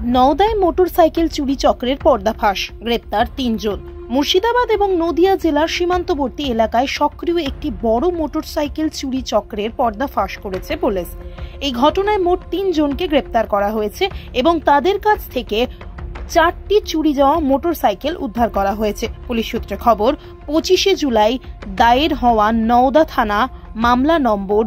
নওদায় motorcycle চুরি চক্রের পর্দাফাঁস, গ্রেপ্তার ৩ জন। মুর্শিদাবাদ এবং নদিয়া জেলার সীমান্তবর্তী এলাকায় সক্রিয় একটি বড় মোটরসাইকেল চুরি চক্রের পর্দাফাঁস করেছে পুলিশ। এই ঘটনায় মোট ৩ জনকে গ্রেপ্তার করা হয়েছে এবং তাদের কাছ থেকে ৪টি চুরি যাওয়া মোটরসাইকেল উদ্ধার করা হয়েছে। পুলিশ সূত্রে খবর, ২৫শে জুলাই দায়ের হওয়া নওদা থানা মামলা নম্বর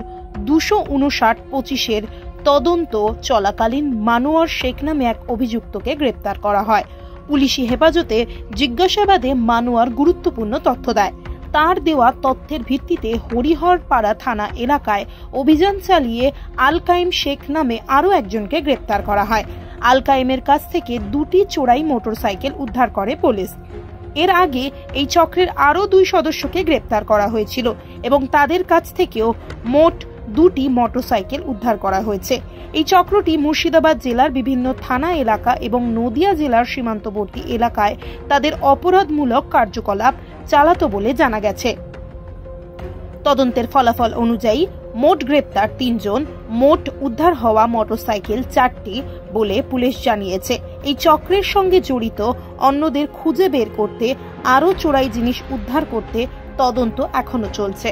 ২৫৯/২৫-এর তদন্ত চলাকালীন মানুয়ার শেখ নামে এক অভিযুক্তকে গ্রেপ্তার করা হয়। পুলিশি হেফাজতে জিজ্ঞাসাবাদে মানুয়ার গুরুত্বপূর্ণ তথ্য দেয়। তার দেওয়া তথ্যের ভিত্তিতে হরিহরপাড়া থানা এলাকায় অভিযান চালিয়ে আলকাইম শেখ নামে আরও একজনকে গ্রেপ্তার করা হয়। আলকাইমের কাছ থেকে ২টি চোরাই মোটরসাইকেল উদ্ধার করে পুলিশ। এর আগে এই চক্রের আরও ২ সদস্যকে গ্রেপ্তার করা হয়েছিল এবং তাদের কাছ থেকেও মোট ২টি মোটরসাইকেল উদ্ধার করা হয়েছে। এই চক্রটি মুর্শিদাবাদ জেলার বিভিন্ন থানা এলাকা এবং নদিয়া জেলার সীমান্তবর্তী এলাকায় তাদের অপরাধমূলক কার্যকলাপ চালাতো বলে জানা গেছে। তদন্তের ফলাফল অনুযায়ী মোট গ্রেপ্তার ৩ জন, মোট উদ্ধার হওয়া মোটরসাইকেল ৪টি বলে পুলিশ জানিয়েছে। এই চক্রের সঙ্গে জড়িত অন্যদের খুঁজে বের করতে, আরও চোরাই জিনিস উদ্ধার করতে তদন্ত এখনো চলছে।